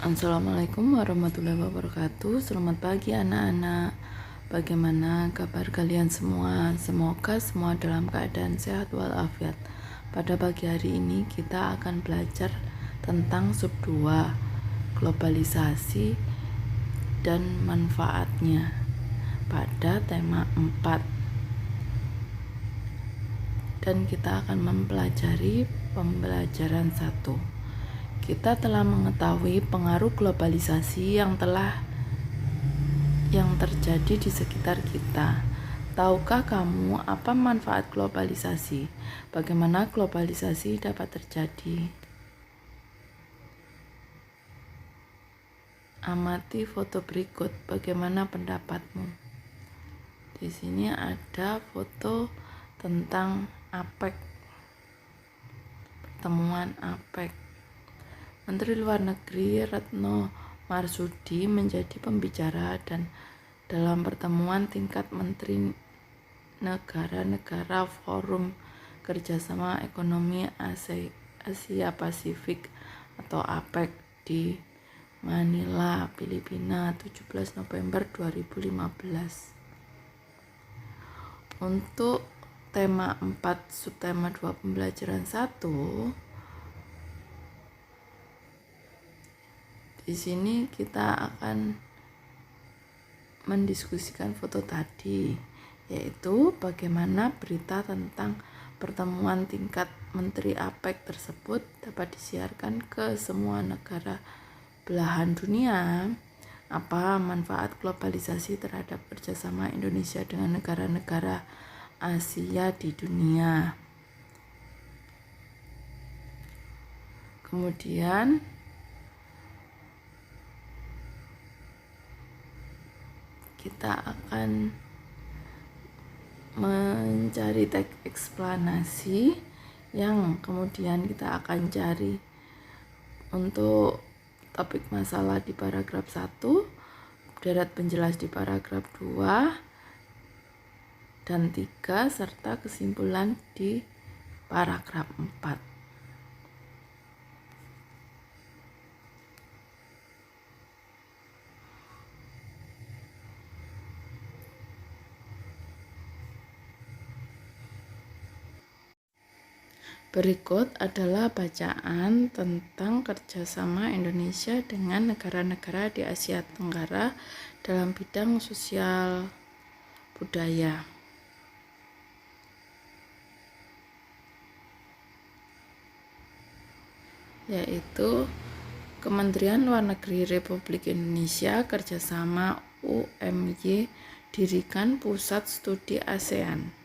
Assalamualaikum warahmatullahi wabarakatuh. Selamat pagi anak-anak. Bagaimana kabar kalian semua? Semoga semua dalam keadaan sehat walafiat. Pada pagi hari ini kita akan belajar tentang sub 2, globalisasi dan manfaatnya pada tema 4. Dan kita akan mempelajari pembelajaran 1. Kita telah mengetahui pengaruh globalisasi yang terjadi di sekitar kita. Tahukah kamu apa manfaat globalisasi? Bagaimana globalisasi dapat terjadi? Amati foto berikut. Bagaimana pendapatmu? Di sini ada foto tentang APEC, pertemuan APEC. Menteri Luar Negeri Retno Marsudi menjadi pembicara dan dalam pertemuan tingkat menteri negara-negara Forum Kerjasama Ekonomi Asia Pasifik atau APEC di Manila, Filipina, 17 November 2015. Untuk tema 4 subtema 2 pembelajaran 1, di sini kita akan mendiskusikan foto tadi, yaitu bagaimana berita tentang pertemuan tingkat menteri APEC tersebut dapat disiarkan ke semua negara belahan dunia. Apa manfaat globalisasi terhadap kerjasama Indonesia dengan negara-negara Asia di dunia? Kemudian kita akan mencari teks eksplanasi yang kemudian kita akan cari untuk topik masalah di paragraf 1, deret penjelas di paragraf 2 dan 3, serta kesimpulan di paragraf 4. Berikut adalah bacaan tentang kerjasama Indonesia dengan negara-negara di Asia Tenggara dalam bidang sosial budaya. Yaitu Kementerian Luar Negeri Republik Indonesia kerjasama UMY dirikan Pusat Studi ASEAN.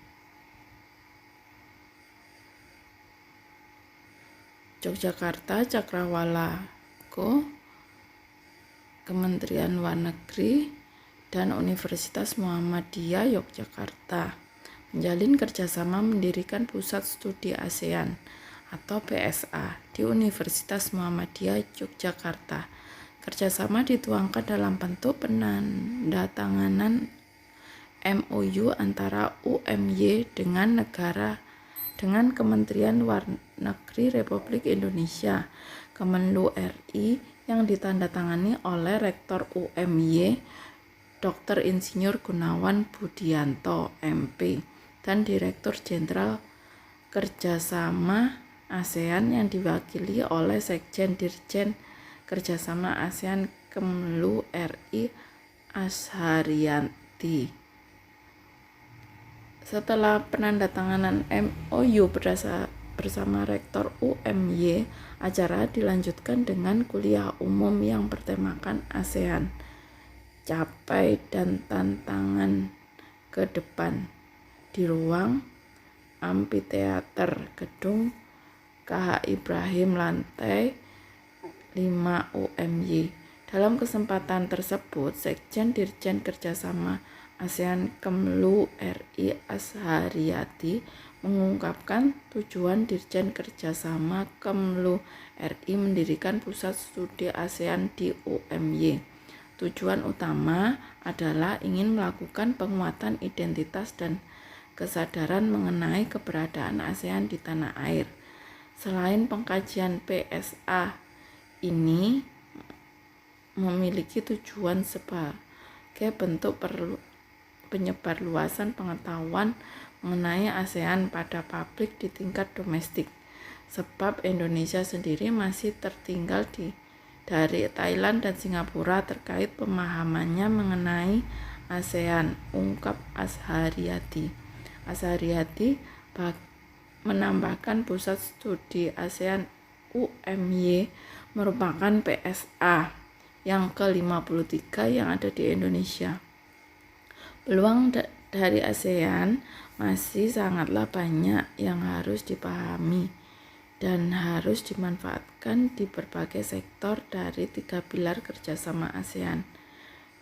Yogyakarta Cakrawala Co, Kementerian Luar Negeri dan Universitas Muhammadiyah Yogyakarta menjalin kerjasama mendirikan Pusat Studi ASEAN atau PSA di Universitas Muhammadiyah Yogyakarta. Kerjasama dituangkan dalam bentuk penandatanganan MOU antara UMY dengan Kementerian Luar Negeri Republik Indonesia, Kemenlu RI, yang ditandatangani oleh Rektor UMY Dr. Insinyur Gunawan Budianto MP dan Direktur Jenderal Kerjasama ASEAN yang diwakili oleh Sekjen Dirjen Kerjasama ASEAN Kemenlu RI Azharianti. Setelah penandatanganan MOU bersama Rektor UMY, acara dilanjutkan dengan kuliah umum yang bertemakan ASEAN, Capai dan Tantangan ke Depan di ruang Amphitheater Gedung KH Ibrahim lantai 5 UMY. Dalam kesempatan tersebut, Sekjen Dirjen Kerjasama ASEAN Kemlu RI Azhariati mengungkapkan tujuan Dirjen Kerjasama Kemlu RI mendirikan Pusat Studi ASEAN di UMY. Tujuan utama adalah ingin melakukan penguatan identitas dan kesadaran mengenai keberadaan ASEAN di tanah air. Selain pengkajian PSA ini, memiliki tujuan sebagai bentuk penyebarluasan pengetahuan mengenai ASEAN pada publik di tingkat domestik, sebab Indonesia sendiri masih tertinggal dari Thailand dan Singapura terkait pemahamannya mengenai ASEAN, ungkap Azhariyati. Azhariyati menambahkan pusat studi ASEAN UMY merupakan PSA yang ke-53 yang ada di Indonesia. Peluang dari ASEAN masih sangatlah banyak yang harus dipahami dan harus dimanfaatkan di berbagai sektor dari 3 pilar kerjasama ASEAN.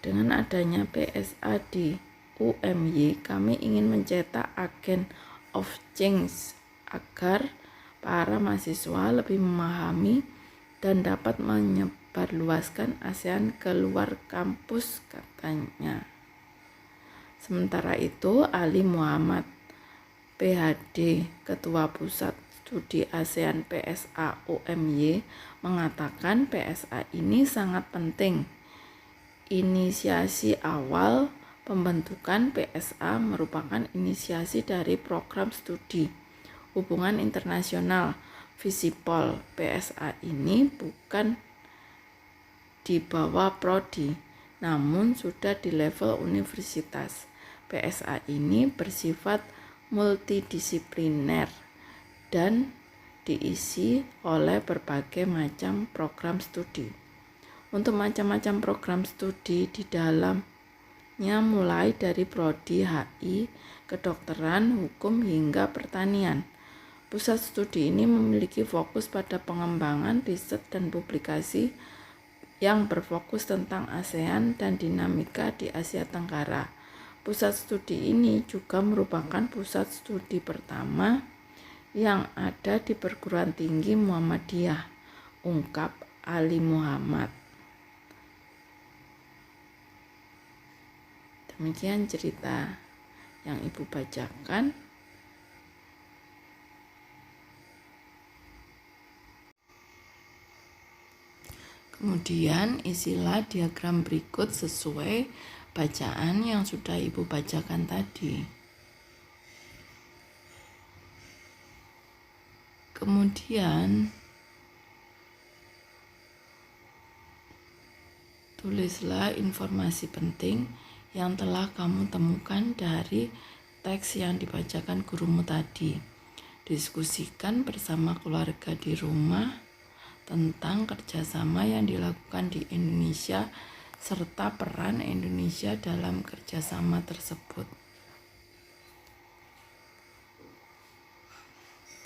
Dengan adanya PSA di UMY, kami ingin mencetak agen of change agar para mahasiswa lebih memahami dan dapat menyebarluaskan ASEAN keluar kampus, katanya. Sementara itu, Ali Muhammad, PhD, Ketua Pusat Studi ASEAN PSA UMY, mengatakan PSA ini sangat penting. Inisiasi awal pembentukan PSA merupakan inisiasi dari program studi hubungan internasional Visipol. PSA ini bukan di bawah prodi, namun sudah di level universitas. PSA ini bersifat multidisipliner dan diisi oleh berbagai macam program studi. Untuk macam-macam program studi di dalamnya mulai dari prodi HI, kedokteran, hukum hingga pertanian. Pusat studi ini memiliki fokus pada pengembangan riset dan publikasi yang berfokus tentang ASEAN dan dinamika di Asia Tenggara. Pusat studi ini juga merupakan pusat studi pertama yang ada di perguruan tinggi Muhammadiyah, ungkap Ali Muhammad. Demikian cerita yang Ibu bacakan. Kemudian isilah diagram berikut sesuai bacaan yang sudah Ibu bacakan tadi. Kemudian tulislah informasi penting yang telah kamu temukan dari teks yang dibacakan gurumu tadi. Diskusikan bersama keluarga di rumah tentang kerjasama yang dilakukan di Indonesia serta peran Indonesia dalam kerjasama tersebut.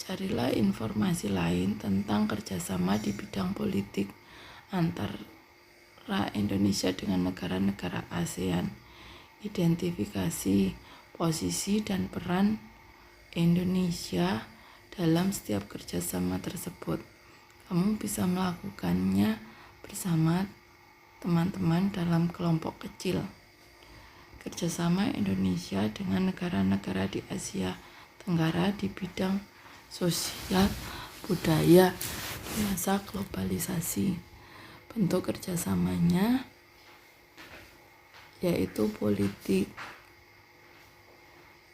Carilah informasi lain tentang kerjasama di bidang politik antara Indonesia dengan negara-negara ASEAN. Identifikasi posisi dan peran Indonesia dalam setiap kerjasama tersebut. Kamu bisa melakukannya bersama teman-teman dalam kelompok kecil. Kerjasama Indonesia dengan negara-negara di Asia Tenggara di bidang sosial, budaya di masa globalisasi. Bentuk kerjasamanya yaitu politik.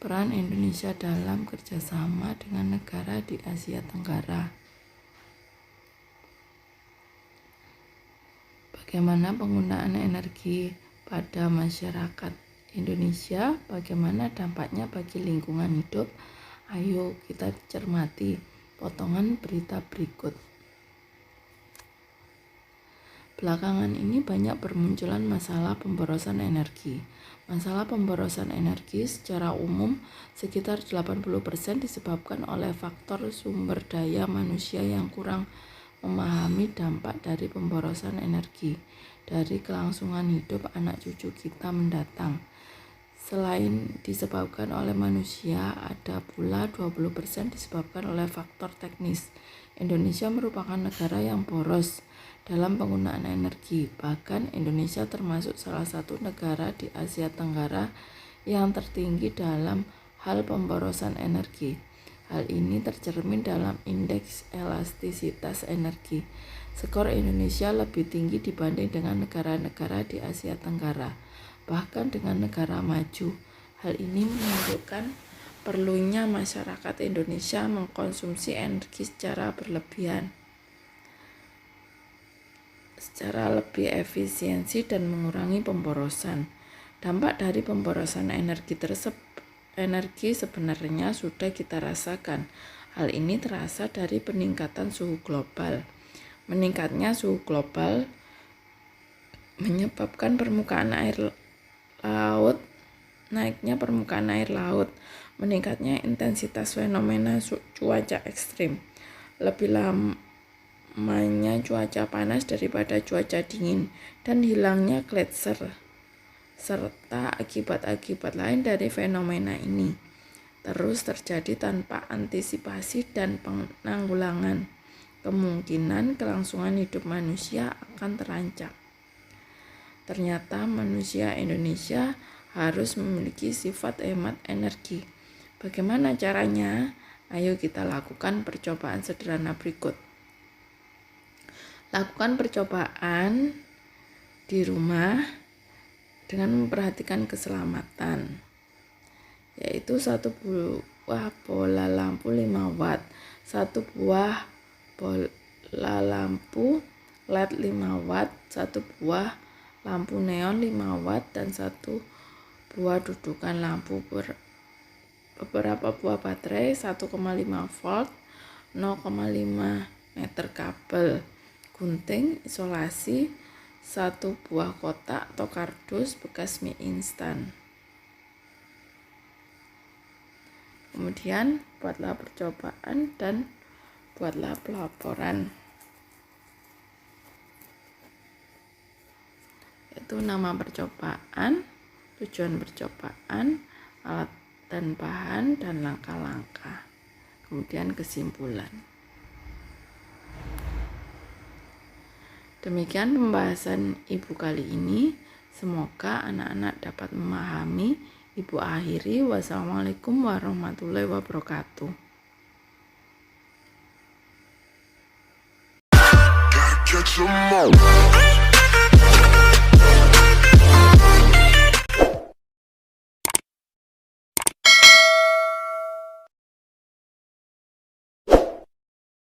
Peran Indonesia dalam kerjasama dengan negara di Asia Tenggara. Bagaimana penggunaan energi pada masyarakat Indonesia? Bagaimana dampaknya bagi lingkungan hidup? Ayo kita cermati potongan berita berikut. Belakangan ini banyak bermunculan masalah pemborosan energi. Masalah pemborosan energi secara umum sekitar 80% disebabkan oleh faktor sumber daya manusia yang kurang memahami dampak dari pemborosan energi dari kelangsungan hidup anak cucu kita mendatang. Selain disebabkan oleh manusia, ada pula 20% disebabkan oleh faktor teknis. Indonesia merupakan negara yang boros dalam penggunaan energi. Bahkan Indonesia termasuk salah satu negara di Asia Tenggara yang tertinggi dalam hal pemborosan energi. Hal ini tercermin dalam indeks elastisitas energi. Skor Indonesia lebih tinggi dibanding dengan negara-negara di Asia Tenggara, bahkan dengan negara maju. Hal ini menunjukkan perlunya masyarakat Indonesia mengkonsumsi energi secara lebih efisiensi dan mengurangi pemborosan. Dampak dari pemborosan energi sebenarnya sudah kita rasakan. Hal ini terasa dari peningkatan suhu global. Meningkatnya suhu global menyebabkan naiknya permukaan air laut, meningkatnya intensitas fenomena cuaca ekstrim, lebih lamanya cuaca panas daripada cuaca dingin, dan hilangnya gletser, serta akibat-akibat lain dari fenomena ini terus terjadi tanpa antisipasi dan penanggulangan. Kemungkinan kelangsungan hidup manusia akan terancam. Ternyata manusia Indonesia harus memiliki sifat hemat energi. Bagaimana caranya? Ayo kita lakukan percobaan sederhana berikut. Lakukan percobaan di rumah dengan memperhatikan keselamatan, yaitu 1 buah bola lampu 5 watt, 1 buah bola lampu LED 5 watt, 1 buah lampu neon 5 watt, dan 1 buah dudukan lampu beberapa buah baterai 1,5 volt, 0,5 meter kabel gunting isolasi, 1 buah kotak atau kardus bekas mie instan. Kemudian buatlah percobaan dan buatlah pelaporan. Itu nama percobaan, tujuan percobaan, alat dan bahan, dan langkah-langkah. Kemudian kesimpulan. Demikian pembahasan Ibu kali ini. Semoga anak-anak dapat memahami. Ibu akhiri. Wassalamualaikum warahmatullahi wabarakatuh. Catch 'em all.